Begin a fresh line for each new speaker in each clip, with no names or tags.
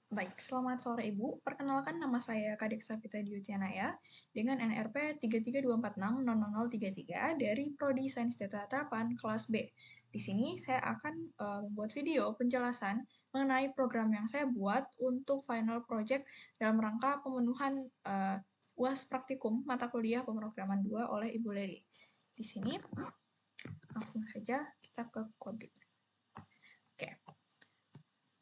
Baik, selamat sore Ibu. Perkenalkan nama saya Kadek Sapita Diutianaya dengan NRP 332460033 dari Prodi Sains Data Terapan kelas B. Di sini saya akan membuat video penjelasan mengenai program yang saya buat untuk final project dalam rangka pemenuhan UAS praktikum mata kuliah pemrograman 2 oleh Ibu Leli. Di sini langsung saja kita ke kode. Oke.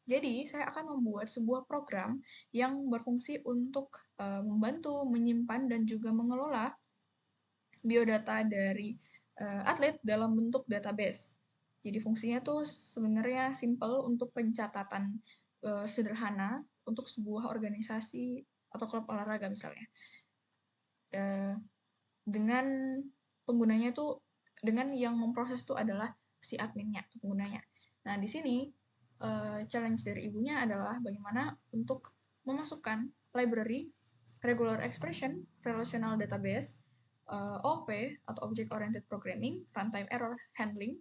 Jadi, saya akan membuat sebuah program yang berfungsi untuk membantu menyimpan dan juga mengelola biodata dari atlet dalam bentuk database. Jadi fungsinya tuh sebenarnya simple untuk pencatatan sederhana untuk sebuah organisasi atau klub olahraga misalnya. Dengan penggunanya tuh dengan yang memproses itu adalah si adminnya atau penggunanya. Nah, di sini challenge dari ibunya adalah bagaimana untuk memasukkan library, regular expression, relational database, OOP atau Object Oriented Programming, runtime error handling,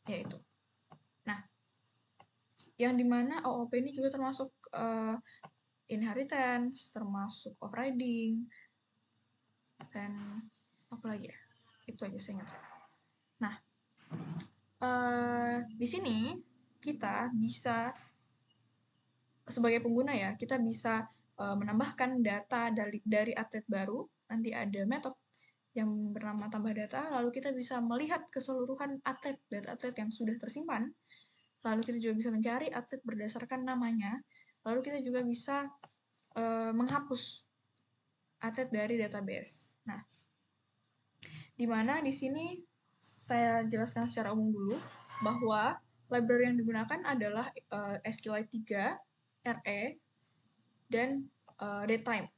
yaitu. Nah, yang dimana OOP ini juga termasuk inheritance, termasuk overriding, dan apa lagi ya? Itu aja saya ingat. Nah, di sini kita bisa sebagai pengguna ya, kita bisa menambahkan data dari atlet baru. Nanti ada metode yang bernama tambah data, lalu kita bisa melihat keseluruhan atlet, data atlet yang sudah tersimpan. Lalu kita juga bisa mencari atlet berdasarkan namanya. Lalu kita juga bisa menghapus atlet dari database. Nah, di mana di sini saya jelaskan secara umum dulu bahwa library yang digunakan adalah SQLite 3, RE, dan datetime.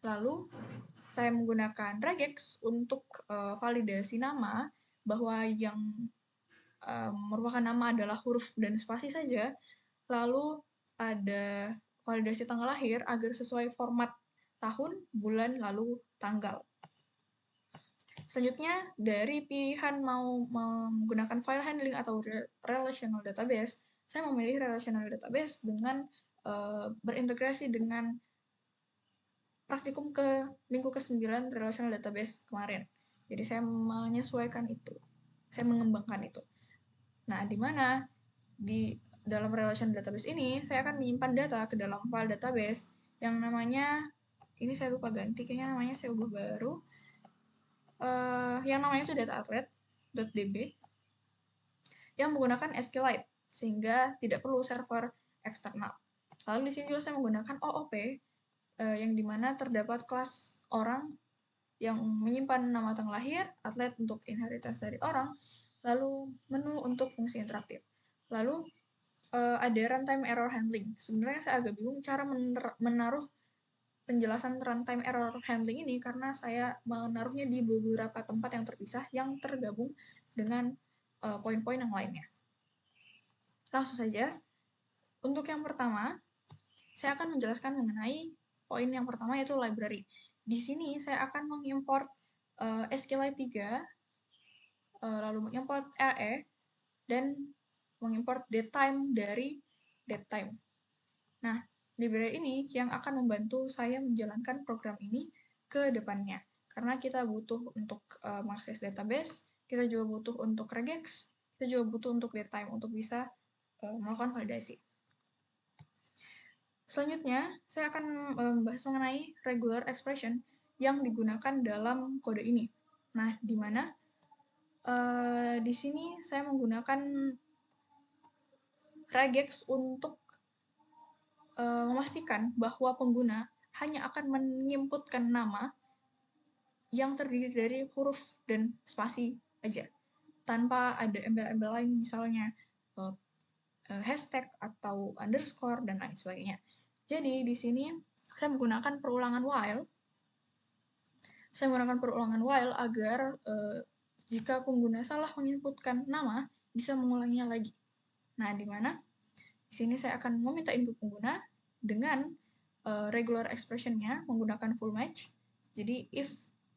Lalu saya menggunakan regex untuk validasi nama bahwa yang merupakan nama adalah huruf dan spasi saja. Lalu ada validasi tanggal lahir agar sesuai format tahun, bulan, lalu tanggal. Selanjutnya, dari pilihan mau menggunakan file handling atau relational database, saya memilih relational database dengan berintegrasi dengan praktikum ke minggu ke-9 relational database kemarin. Jadi saya menyesuaikan itu. Saya mengembangkan itu. Nah, di mana di dalam relational database ini saya akan menyimpan data ke dalam file database yang namanya ini saya lupa ganti, kayaknya namanya saya ubah baru. Yang namanya itu dataatlet.db yang menggunakan SQLite sehingga tidak perlu server eksternal. Lalu di sini juga saya menggunakan OOP yang dimana terdapat kelas orang yang menyimpan nama tanggal lahir, atlet untuk inheritance dari orang, lalu menu untuk fungsi interaktif. Lalu ada runtime error handling. Sebenarnya saya agak bingung cara menaruh penjelasan runtime error handling ini karena saya menaruhnya di beberapa tempat yang terpisah yang tergabung dengan poin-poin yang lainnya. Langsung saja, untuk yang pertama, saya akan menjelaskan mengenai poin yang pertama yaitu library. Di sini saya akan mengimport SQLite 3, lalu mengimport RE, dan mengimport datetime dari datetime. Nah, library ini yang akan membantu saya menjalankan program ini ke depannya. Karena kita butuh untuk mengakses database, kita juga butuh untuk regex, kita juga butuh untuk datetime untuk bisa melakukan validasi. Selanjutnya, saya akan membahas mengenai regular expression yang digunakan dalam kode ini. Nah, di mana di sini saya menggunakan regex untuk memastikan bahwa pengguna hanya akan menginputkan nama yang terdiri dari huruf dan spasi aja, tanpa ada embel-embel lain misalnya hashtag atau underscore dan lain sebagainya. Jadi di sini saya menggunakan perulangan while. Saya menggunakan perulangan while agar jika pengguna salah menginputkan nama bisa mengulanginya lagi. Nah, di mana di sini saya akan meminta input pengguna dengan regular expression-nya menggunakan full match. Jadi if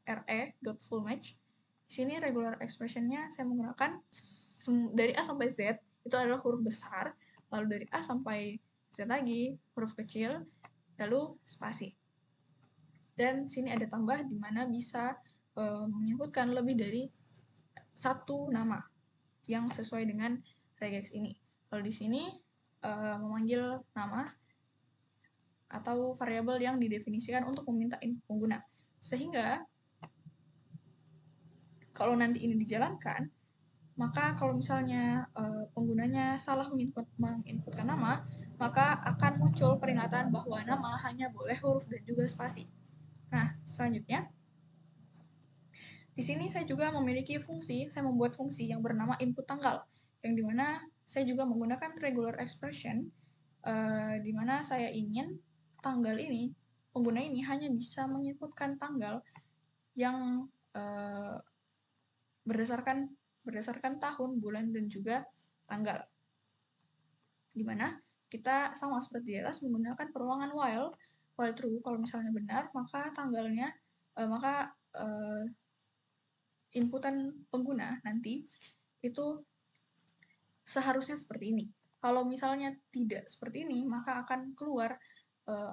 re.fullmatch. Di sini regular expression-nya saya menggunakan dari A sampai Z itu adalah huruf besar, lalu dari A sampai Z lagi, huruf kecil, lalu spasi. Dan sini ada tambah di mana bisa menyebutkan lebih dari satu nama yang sesuai dengan regex ini. Lalu di sini memanggil nama atau variabel yang didefinisikan untuk meminta input pengguna. Sehingga kalau nanti ini dijalankan, maka kalau misalnya penggunanya salah menginputkan nama, maka akan muncul peringatan bahwa nama hanya boleh huruf dan juga spasi. Nah, selanjutnya, di sini saya juga memiliki fungsi, saya membuat fungsi yang bernama input tanggal, yang dimana saya juga menggunakan regular expression, di mana saya ingin tanggal ini, pengguna ini hanya bisa menginputkan tanggal yang berdasarkan tahun, bulan, dan juga tanggal. Di mana kita sama seperti di atas menggunakan perulangan while true kalau misalnya benar, maka tanggalnya inputan pengguna nanti itu seharusnya seperti ini. Kalau misalnya tidak seperti ini, maka akan keluar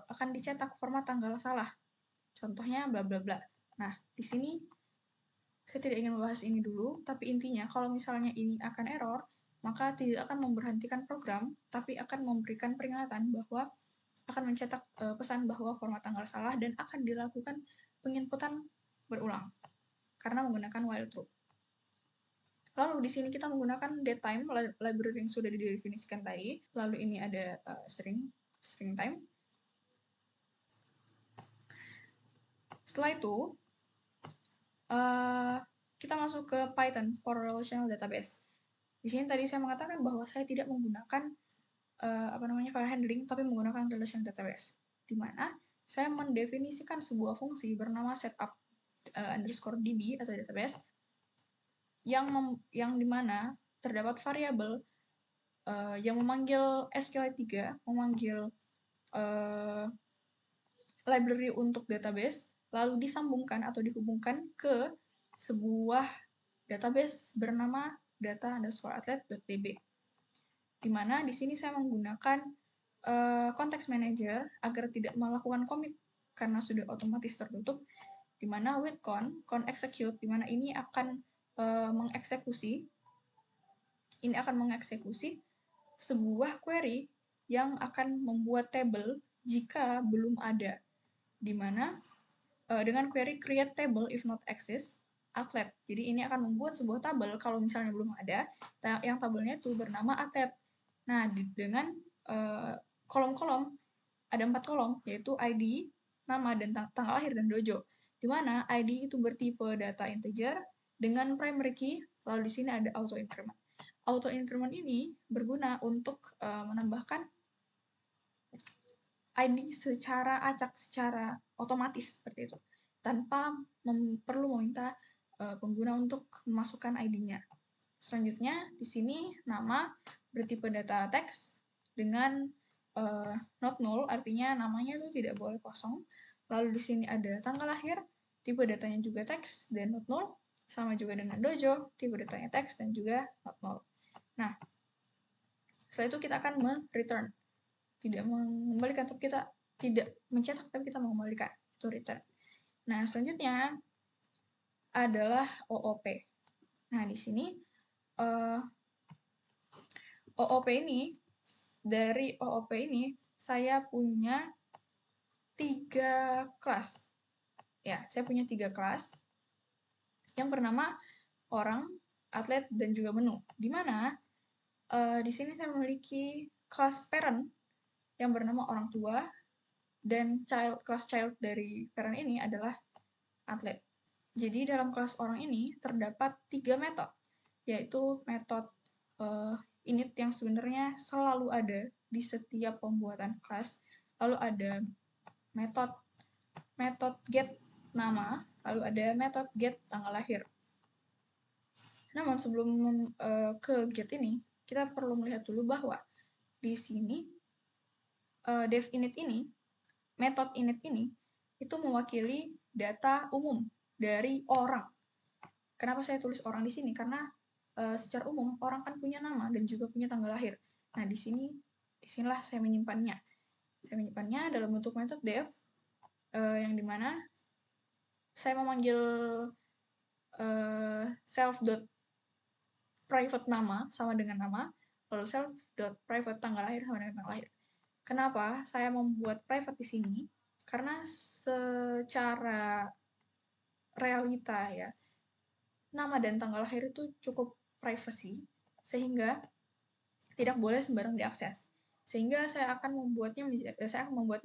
akan dicetak format tanggal salah. Contohnya bla bla bla. Nah, di sini saya tidak ingin membahas ini dulu, tapi intinya kalau misalnya ini akan error, maka tidak akan memberhentikan program, tapi akan memberikan peringatan bahwa akan mencetak pesan bahwa format tanggal salah dan akan dilakukan penginputan berulang karena menggunakan while true. Lalu di sini kita menggunakan datetime, library yang sudah didefinisikan tadi. Lalu ini ada string time. Setelah itu, kita masuk ke Python for Relational Database. Di sini tadi saya mengatakan bahwa saya tidak menggunakan file handling, tapi menggunakan relational database, di mana saya mendefinisikan sebuah fungsi bernama setup underscore db atau database yang dimana terdapat variabel yang memanggil SQLite3, memanggil library untuk database, lalu disambungkan atau dihubungkan ke sebuah database bernama data_athlete.db. Di mana di sini saya menggunakan context manager agar tidak melakukan commit karena sudah otomatis tertutup, di mana with con execute, di mana ini akan mengeksekusi sebuah query yang akan membuat table jika belum ada, di mana dengan query create table if not exist athlete. Jadi ini akan membuat sebuah tabel kalau misalnya belum ada, yang tabelnya itu bernama athlete. Nah, dengan kolom-kolom, ada 4 kolom, yaitu ID, nama, dan tanggal lahir, dan dojo. Di mana ID itu bertipe data integer dengan primary key, lalu di sini ada auto increment. Auto increment ini berguna untuk menambahkan ID secara acak, secara otomatis seperti itu, tanpa perlu meminta pengguna untuk memasukkan ID-nya. Selanjutnya, di sini nama bertipe data teks dengan not null, artinya namanya itu tidak boleh kosong. Lalu di sini ada tanggal lahir, tipe datanya juga teks dan not null, sama juga dengan dojo, tipe datanya teks dan juga not null. Nah, setelah itu kita akan return, tidak mengembalikan, tapi kita tidak mencetak, tapi kita mengembalikan, itu return. Nah, selanjutnya adalah OOP. Nah, di sini dari OOP ini saya punya 3 kelas. Ya, saya punya 3 kelas yang bernama orang, atlet, dan juga menu. Di mana di sini saya memiliki kelas parent yang bernama orang tua, dan kelas child dari parent ini adalah atlet. Jadi dalam kelas orang ini terdapat 3 metode, yaitu metode init yang sebenarnya selalu ada di setiap pembuatan kelas, lalu ada metode get nama, lalu ada metode get tanggal lahir. Namun sebelum ke get ini, kita perlu melihat dulu bahwa di sini def init ini, metode init ini, itu mewakili data umum dari orang. Kenapa saya tulis orang di sini? Karena secara umum orang kan punya nama dan juga punya tanggal lahir. Nah, di sini disinilah saya menyimpannya. Saya menyimpannya dalam bentuk metode def, yang dimana saya memanggil self.private nama sama dengan nama, lalu self.private tanggal lahir sama dengan tanggal lahir. Kenapa saya membuat private di sini? Karena secara realita ya, nama dan tanggal lahir itu cukup privacy, sehingga tidak boleh sembarang diakses. Sehingga saya akan membuatnya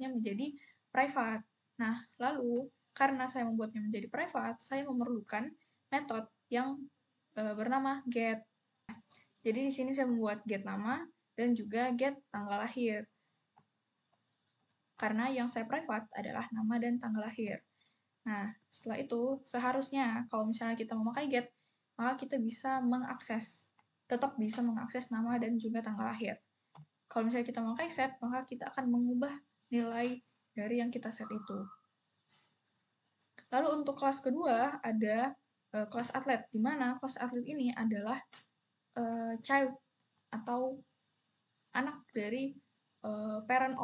menjadi private. Nah, lalu karena saya membuatnya menjadi private, saya memerlukan metode yang bernama get. Jadi di sini saya membuat get nama dan juga get tanggal lahir. Karena yang saya private adalah nama dan tanggal lahir. Nah, setelah itu seharusnya kalau misalnya kita memakai get, maka kita tetap bisa mengakses nama dan juga tanggal lahir. Kalau misalnya kita memakai set, maka kita akan mengubah nilai dari yang kita set itu. Lalu untuk kelas kedua ada kelas atlet, di mana kelas atlet ini adalah child atau anak dari parent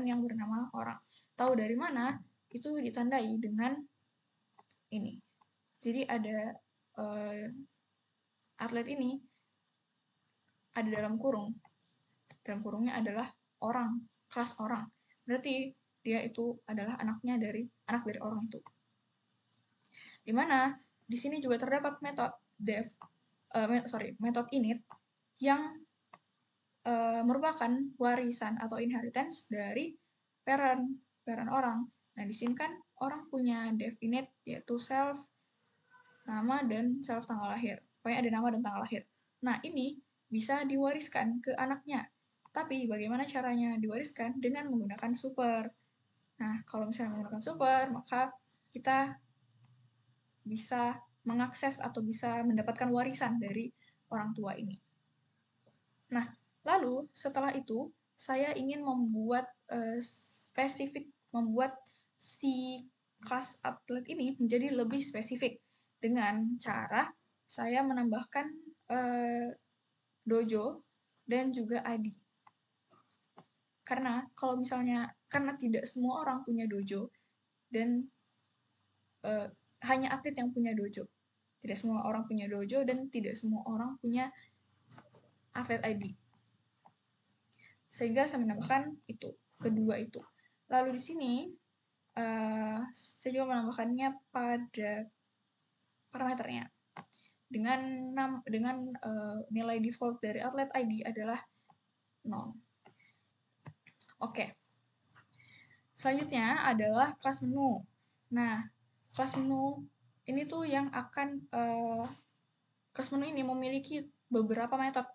yang bernama orang. Tahu dari mana? Itu ditandai dengan ini. Jadi ada atlet ini ada dalam kurung. Dalam kurungnya adalah orang, kelas orang. Berarti dia itu adalah anak dari orang itu. Dimana di sini juga terdapat metode init yang merupakan warisan atau inheritance dari parent orang. Nah, di sini kan orang punya def init yaitu self, nama, dan self tanggal lahir. Pokoknya ada nama dan tanggal lahir. Nah, ini bisa diwariskan ke anaknya. Tapi bagaimana caranya diwariskan? Dengan menggunakan super. Nah, kalau misalnya menggunakan super, maka kita bisa mengakses atau bisa mendapatkan warisan dari orang tua ini. Nah, lalu setelah itu saya ingin membuat membuat si kelas atlet ini menjadi lebih spesifik dengan cara saya menambahkan dojo dan juga ID. Karena tidak semua orang punya dojo dan hanya atlet yang punya dojo. Tidak semua orang punya dojo dan tidak semua orang punya atlet ID. Sehingga saya menambahkan kedua itu. Lalu di sini saya juga menambahkannya pada parameternya. Dengan nilai default dari atlet ID adalah 0. Oke. Selanjutnya adalah kelas menu. Nah, kelas menu ini tuh yang akan kelas menu ini memiliki beberapa metode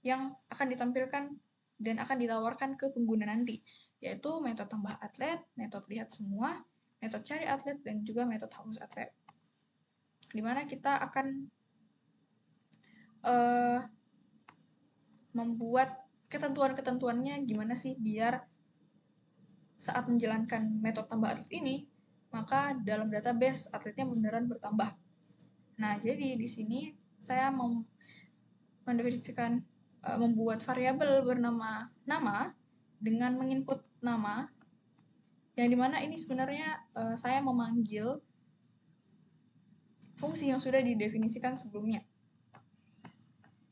yang akan ditampilkan dan akan ditawarkan ke pengguna nanti, yaitu metode tambah atlet, metode lihat semua, metode cari atlet, dan juga metode hapus atlet. Dimana kita akan membuat ketentuan-ketentuannya gimana sih biar saat menjalankan metode tambah atlet ini, maka dalam database atletnya beneran bertambah. Nah, jadi di sini saya mendefinisikan membuat variabel bernama nama dengan menginput nama, yang dimana ini sebenarnya saya memanggil fungsi yang sudah didefinisikan sebelumnya,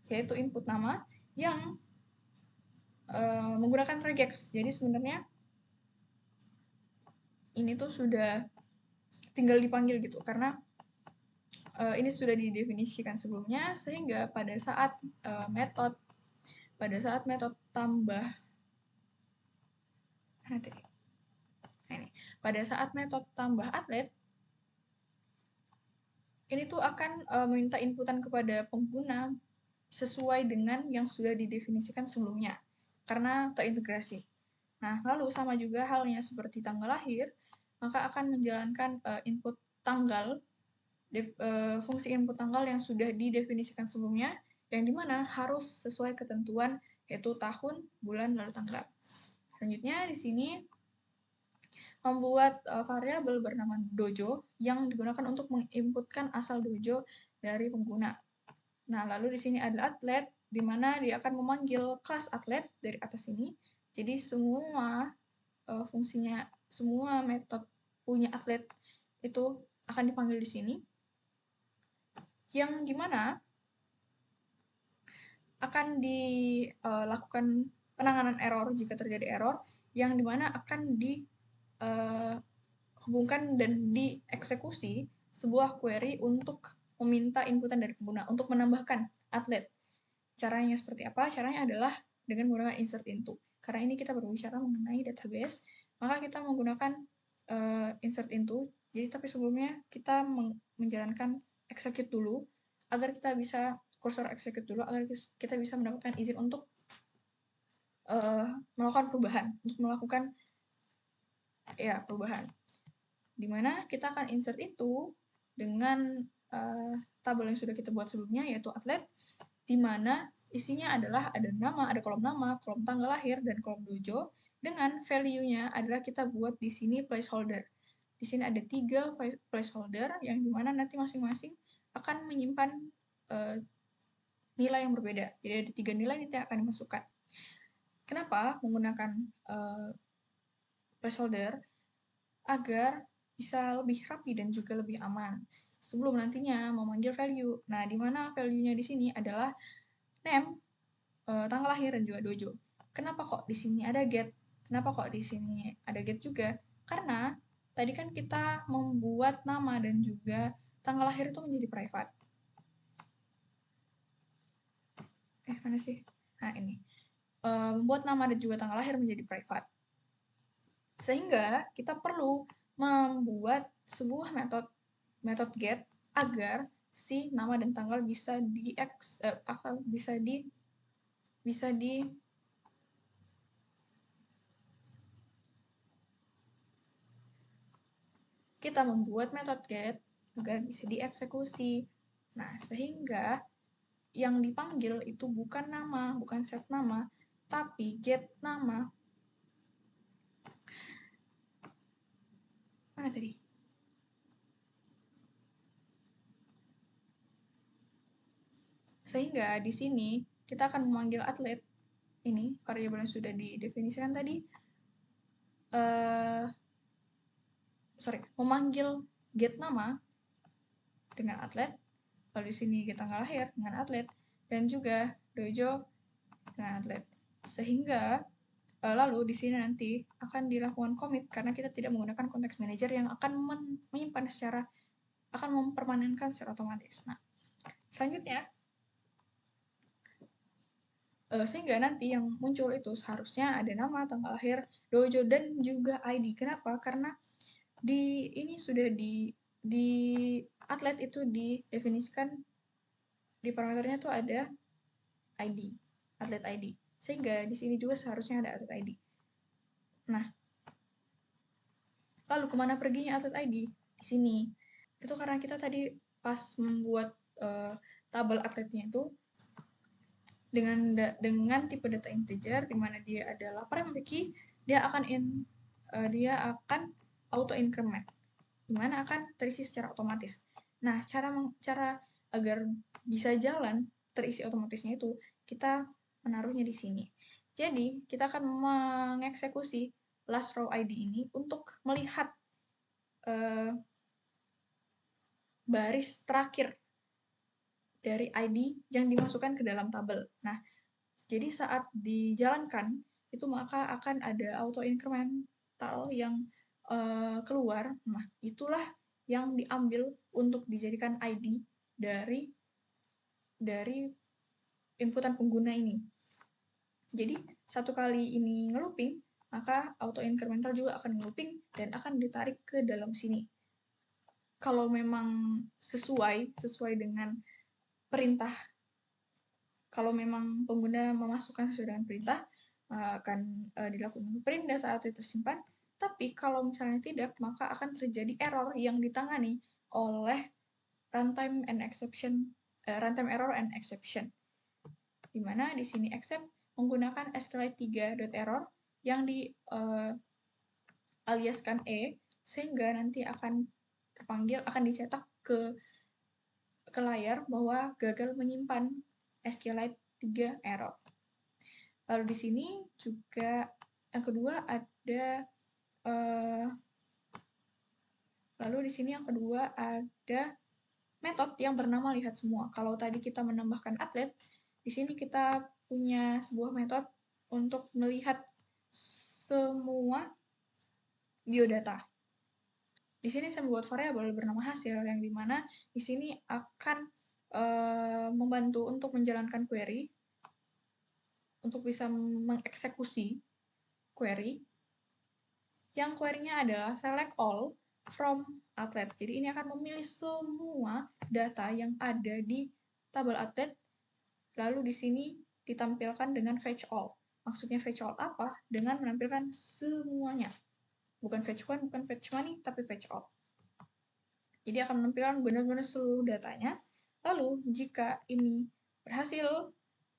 yaitu input nama yang menggunakan regex. Jadi sebenarnya ini tuh sudah tinggal dipanggil gitu, karena ini sudah didefinisikan sebelumnya, sehingga pada saat metode tambah pada saat metode tambah atlet ini tuh akan meminta inputan kepada pengguna sesuai dengan yang sudah didefinisikan sebelumnya karena terintegrasi. Nah, lalu sama juga halnya seperti tanggal lahir, maka akan menjalankan input tanggal, fungsi input tanggal yang sudah didefinisikan sebelumnya, yang dimana harus sesuai ketentuan yaitu tahun, bulan, lalu tanggal. Selanjutnya di sini membuat variabel bernama dojo yang digunakan untuk menginputkan asal dojo dari pengguna. Nah, lalu di sini ada atlet di mana dia akan memanggil kelas atlet dari atas ini. Jadi semua fungsinya, semua metode punya atlet itu akan dipanggil di sini. Yang dimana akan dilakukan penanganan error jika terjadi error, yang dimana akan dihubungkan dan dieksekusi sebuah query untuk meminta inputan dari pengguna untuk menambahkan atlet. Caranya seperti apa? Caranya adalah dengan menggunakan insert into. Karena ini kita berbicara mengenai database, maka kita menggunakan insert into. Jadi tapi sebelumnya kita menjalankan execute dulu agar kita bisa kursor execute dulu agar kita bisa mendapatkan izin untuk melakukan perubahan, untuk melakukan perubahan. Dimana kita akan insert itu dengan tabel yang sudah kita buat sebelumnya, yaitu atlet, dimana isinya adalah ada nama, ada kolom nama, kolom tanggal lahir, dan kolom dojo, dengan value-nya adalah kita buat di sini placeholder. Di sini ada 3 placeholder, yang dimana nanti masing-masing akan menyimpan nilai yang berbeda. Jadi ada 3 nilai nanti yang akan dimasukkan. Kenapa menggunakan placeholder? Agar bisa lebih rapi dan juga lebih aman sebelum nantinya memanggil value. Nah, di mana value-nya di sini adalah name, tanggal lahir, dan juga dojo. Kenapa kok di sini ada get? Kenapa kok di sini ada get juga? Karena tadi kan kita membuat nama dan juga tanggal lahir itu menjadi private. Mana sih? Nah, ini. Membuat nama dan juga tanggal lahir menjadi private. Sehingga kita perlu membuat sebuah metode get agar si nama dan tanggal bisa kita membuat metode get agar bisa dieksekusi. Nah, sehingga yang dipanggil itu bukan nama, bukan set nama, tapi get nama. Mana tadi? Sehingga di sini kita akan memanggil atlet, ini variabel yang sudah didefinisikan tadi, memanggil get nama dengan atlet, lalu di sini get tanggal lahir dengan atlet, dan juga dojo dengan atlet. Sehingga lalu di sini nanti akan dilakukan commit karena kita tidak menggunakan context manager yang akan menyimpan akan mempermanenkan secara otomatis. Nah, selanjutnya sehingga nanti yang muncul itu seharusnya ada nama, tanggal lahir, dojo, dan juga ID. Kenapa? Karena di ini sudah di atlet itu didefinisikan di parameternya tuh ada ID, atlet ID. Sehingga di sini juga seharusnya ada atlet ID. Nah, lalu kemana perginya atlet ID? Di sini. Itu karena kita tadi pas membuat tabel atletnya itu dengan tipe data integer, di mana dia adalah primary key, dia akan auto increment, di mana akan terisi secara otomatis. Nah, cara agar bisa jalan terisi otomatisnya itu kita menaruhnya di sini. Jadi, kita akan mengeksekusi last row ID ini untuk melihat baris terakhir dari ID yang dimasukkan ke dalam tabel. Nah, jadi saat dijalankan, itu maka akan ada auto incremental yang keluar. Nah, itulah yang diambil untuk dijadikan ID dari inputan pengguna ini. Jadi, satu kali ini ngelooping, maka auto incremental juga akan ngelooping dan akan ditarik ke dalam sini. Kalau memang sesuai dengan perintah, kalau memang pengguna memasukkan sesuai dengan perintah, akan dilakukan print data atlet tersimpan. Tapi kalau misalnya tidak, maka akan terjadi error yang ditangani oleh runtime error and exception. Di mana di sini except menggunakan SQLite3.error yang aliaskan E, sehingga nanti akan dicetak ke layar bahwa gagal menyimpan SQLite 3 error. Lalu di sini juga yang kedua ada metode yang bernama lihat semua. Kalau tadi kita menambahkan atlet, di sini kita punya sebuah metode untuk melihat semua biodata. Di sini saya membuat variabel bernama hasil yang dimana di sini akan membantu untuk menjalankan query, untuk bisa mengeksekusi query, yang query-nya adalah select all from atlet. Jadi ini akan memilih semua data yang ada di tabel atlet, lalu di sini ditampilkan dengan fetch all. Maksudnya fetch all apa? Dengan menampilkan semuanya. Bukan fetch one, bukan fetch money, tapi fetch all. Jadi akan menampilkan benar-benar seluruh datanya. Lalu jika ini berhasil,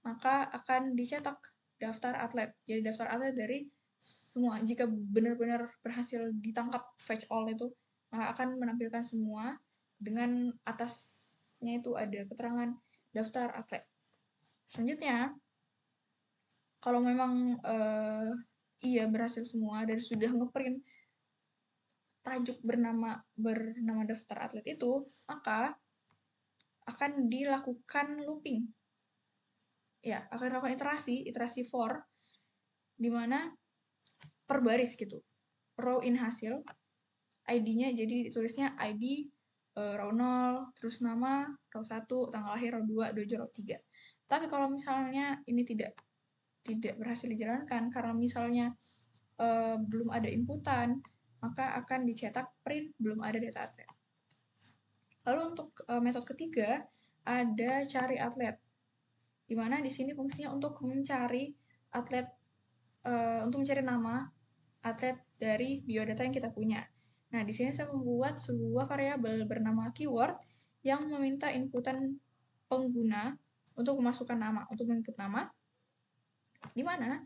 maka akan dicetak daftar atlet. Jadi daftar atlet dari semua. Jika benar-benar berhasil ditangkap fetch all itu, maka akan menampilkan semua dengan atasnya itu ada keterangan daftar atlet. Selanjutnya, kalau memang iya berhasil semua dan sudah ngeprint tajuk bernama daftar atlet itu, maka akan dilakukan looping. Ya, akan dilakukan iterasi for, di mana per baris gitu. Row in hasil, ID-nya jadi ditulisnya ID row 0, terus nama, row 1, tanggal lahir, row 2, dojo, row 3. Tapi kalau misalnya ini tidak berhasil dijalankan karena misalnya belum ada inputan, maka akan dicetak print belum ada data atlet. Lalu untuk metode ketiga ada cari atlet, di mana di sini fungsinya untuk mencari atlet, untuk mencari nama atlet dari biodata yang kita punya. Nah, di sini saya membuat sebuah variabel bernama keyword yang meminta inputan pengguna untuk memasukkan nama, untuk menginput nama, di mana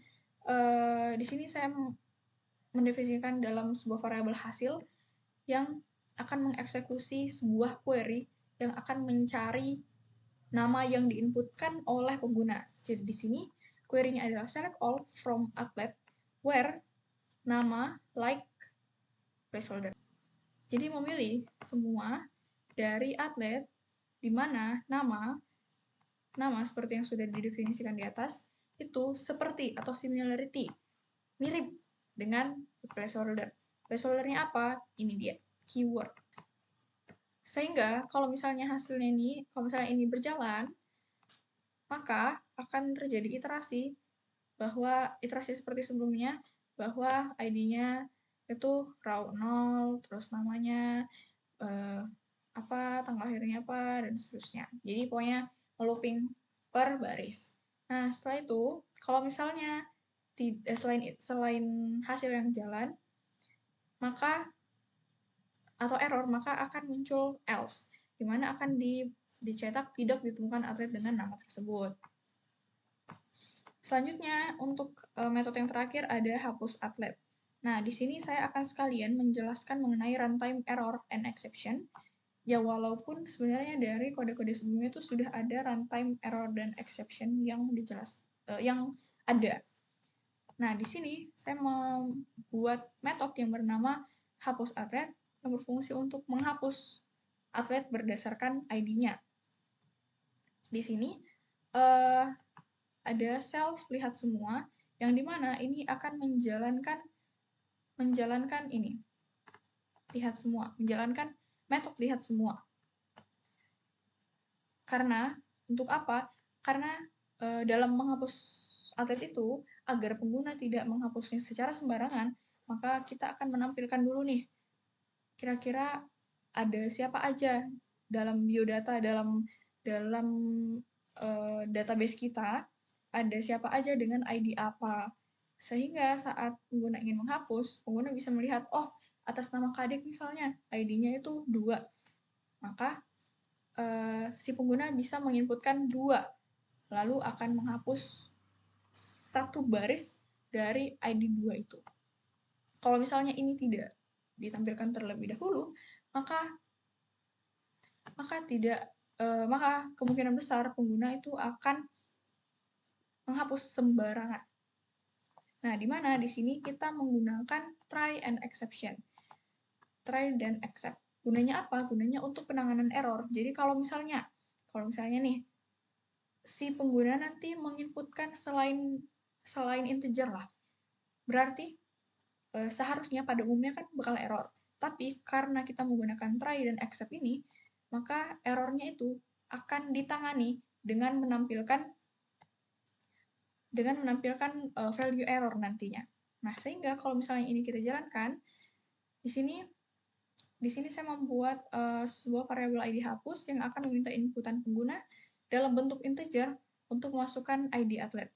di sini saya mendefinisikan dalam sebuah variabel hasil yang akan mengeksekusi sebuah query yang akan mencari nama yang diinputkan oleh pengguna. Jadi di sini query-nya adalah select all from atlet where nama, like, placeholder. Jadi memilih semua dari atlet di mana nama seperti yang sudah didefinisikan di atas itu seperti atau similarity, mirip dengan placeholder. Placeholder-nya apa? Ini dia, keyword. Sehingga kalau misalnya ini berjalan, maka akan terjadi iterasi seperti sebelumnya, bahwa ID-nya itu row 0, terus namanya tanggal lahirnya apa, dan seterusnya. Jadi pokoknya looping per baris. Nah, setelah itu, kalau misalnya selain hasil yang jalan, maka akan muncul else, di mana akan dicetak tidak ditemukan atlet dengan nama tersebut. Selanjutnya, untuk metode yang terakhir ada hapus atlet. Nah, di sini saya akan sekalian menjelaskan mengenai runtime error and exception. Ya, walaupun sebenarnya dari kode-kode sebelumnya itu sudah ada runtime error dan exception yang ada. Nah, di sini saya membuat metode yang bernama hapus atlet yang berfungsi untuk menghapus atlet berdasarkan ID-nya. Di sini ada self lihat semua yang dimana ini akan menjalankan ini lihat semua, menjalankan metode lihat semua. Karena untuk apa? Karena dalam menghapus atlet itu, agar pengguna tidak menghapusnya secara sembarangan, maka kita akan menampilkan dulu nih, kira-kira ada siapa aja dalam biodata, dalam database kita, ada siapa aja dengan ID apa. Sehingga saat pengguna ingin menghapus, pengguna bisa melihat, oh, atas nama Kadek misalnya, ID-nya itu 2. Maka si pengguna bisa menginputkan 2, lalu akan menghapus 1 baris dari ID 2 itu. Kalau misalnya ini tidak ditampilkan terlebih dahulu, maka kemungkinan besar pengguna itu akan menghapus sembarangan. Nah, di mana di sini kita menggunakan try and exception. Try dan except. Gunanya apa? Gunanya untuk penanganan error. Jadi kalau misalnya nih si pengguna nanti menginputkan selain integer lah. Berarti seharusnya pada umumnya kan bakal error. Tapi karena kita menggunakan try dan except ini, maka errornya itu akan ditangani dengan menampilkan value error nantinya. Nah, sehingga kalau misalnya ini kita jalankan, di sini saya membuat sebuah variabel ID hapus yang akan meminta inputan pengguna dalam bentuk integer untuk memasukkan ID atlet.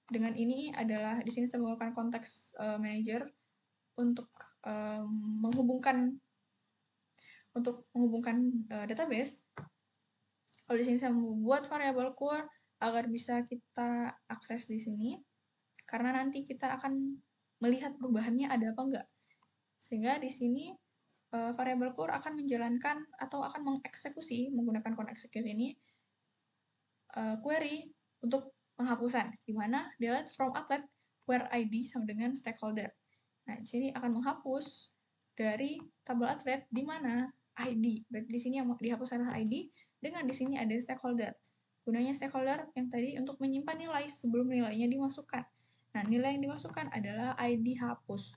Dengan ini adalah di sini saya menggunakan konteks manager untuk menghubungkan database. Kalau di sini saya membuat variabel core agar bisa kita akses di sini, karena nanti kita akan melihat perubahannya ada apa enggak. Sehingga di sini variabel core akan menjalankan atau akan mengeksekusi menggunakan connect execute ini query untuk penghapusan, di mana delete from atlet where ID sama dengan stakeholder. Nah, di sini akan menghapus dari tabel atlet di mana ID. Berarti di sini yang dihapus adalah ID, dengan di sini ada stakeholder. Gunanya stakeholder yang tadi untuk menyimpan nilai sebelum nilainya dimasukkan. Nah, nilai yang dimasukkan adalah ID hapus.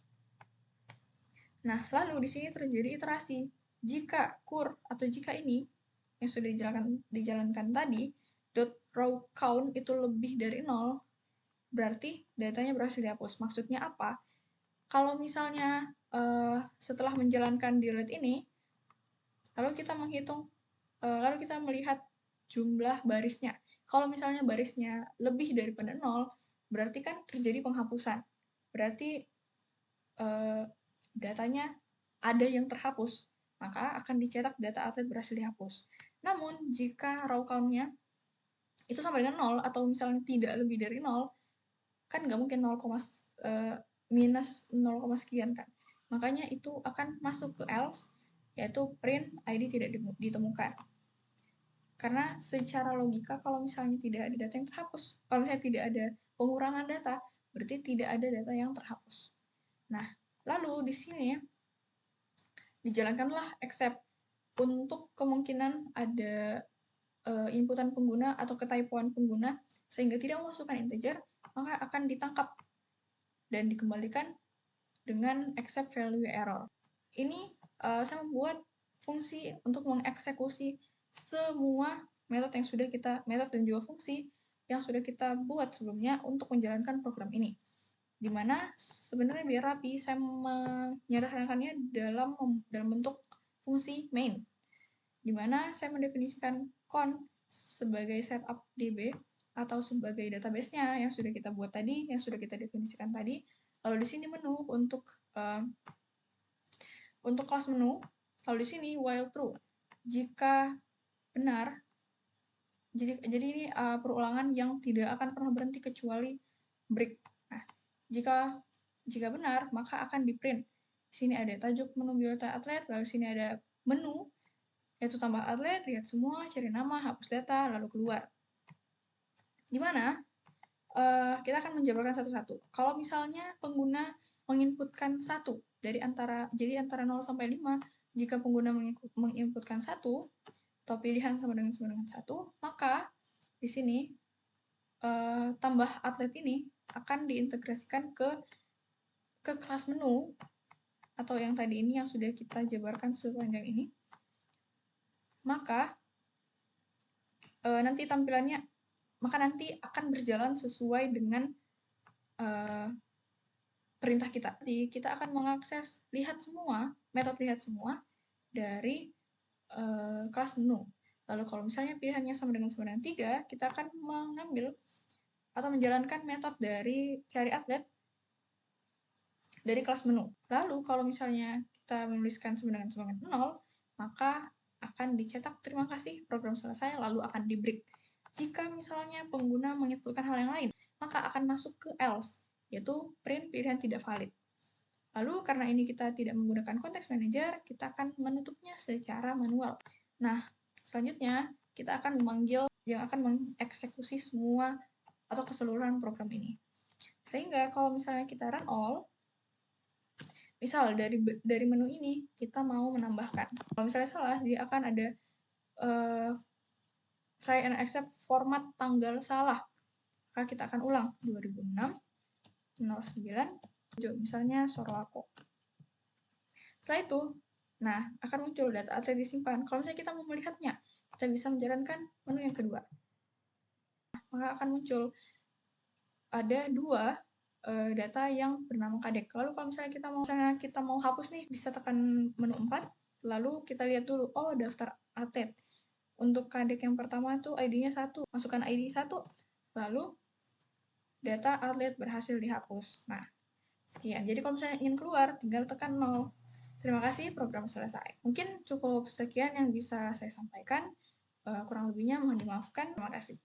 Nah, lalu di sini terjadi iterasi. Jika kur atau jika ini yang sudah dijalankan tadi, .row count itu lebih dari 0, berarti datanya berhasil dihapus. Maksudnya apa? Kalau misalnya setelah menjalankan delete ini, lalu kita melihat jumlah barisnya. Kalau misalnya barisnya lebih daripada 0, berarti kan terjadi penghapusan. Berarti datanya ada yang terhapus, maka akan dicetak data atlet berhasil dihapus. Namun, jika raw count-nya itu sama dengan 0, atau misalnya tidak lebih dari 0, kan nggak mungkin 0, minus 0, sekian kan. Makanya itu akan masuk ke else, yaitu print ID tidak ditemukan. Karena secara logika kalau misalnya tidak ada data yang terhapus, kalau misalnya tidak ada pengurangan data, berarti tidak ada data yang terhapus. Nah, lalu di sini dijalankanlah except untuk kemungkinan ada inputan pengguna atau ketypoan pengguna sehingga tidak memasukkan integer, maka akan ditangkap dan dikembalikan dengan accept value error. Ini saya membuat fungsi untuk mengeksekusi semua metode dan juga fungsi yang sudah kita buat sebelumnya untuk menjalankan program ini. Dimana sebenarnya biar rapi, saya menyederhanakannya dalam bentuk fungsi main, dimana saya mendefinisikan con sebagai setup DB atau sebagai database-nya yang sudah kita buat tadi, yang sudah kita definisikan tadi. Lalu di sini menu untuk kelas menu. Lalu di sini while true, jika benar. Jadi ini perulangan yang tidak akan pernah berhenti kecuali break. Nah, jika benar, maka akan di print. Di sini ada tajuk menu biota atlet, lalu di sini ada menu, yaitu tambah atlet, lihat semua, cari nama, hapus data, lalu keluar. Di mana kita akan menjabarkan satu-satu. Kalau misalnya pengguna menginputkan 1 antara 0 sampai 5, jika pengguna menginputkan 1 atau pilihan sama dengan 1, maka di sini tambah atlet ini akan diintegrasikan ke kelas menu atau yang tadi ini yang sudah kita jabarkan sepanjang ini. Maka nanti akan berjalan sesuai dengan perintah kita. Jadi kita akan mengakses metode lihat semua dari kelas menu. Lalu kalau misalnya pilihannya sama dengan 3, kita akan mengambil atau menjalankan metode dari cari atlet dari kelas menu. Lalu kalau misalnya kita menuliskan sama dengan 0, maka akan dicetak terima kasih, program selesai, lalu akan di break. Jika misalnya pengguna menginputkan hal yang lain, maka akan masuk ke else, yaitu print pilihan tidak valid. Lalu karena ini kita tidak menggunakan konteks manager, kita akan menutupnya secara manual. Nah, selanjutnya kita akan memanggil yang akan mengeksekusi semua atau keseluruhan program ini. Sehingga kalau misalnya kita run all, misal dari menu ini kita mau menambahkan. Kalau misalnya salah, dia akan ada try and accept format tanggal salah. Maka kita akan ulang 2006 09 misalnya Sorowako. Setelah itu, nah akan muncul data atlet disimpan. Kalau misalnya kita mau melihatnya, kita bisa menjalankan menu yang kedua. Maka akan muncul ada dua data yang bernama kadek. Lalu kalau misalnya kita mau hapus nih, bisa tekan menu 4, lalu kita lihat dulu, oh daftar atlet. Untuk kadek yang pertama tuh ID-nya 1, masukkan ID 1, lalu data atlet berhasil dihapus. Nah, sekian. Jadi kalau misalnya ingin keluar, tinggal tekan 0. Terima kasih, program selesai. Mungkin cukup sekian yang bisa saya sampaikan. Kurang lebihnya mohon dimaafkan. Terima kasih.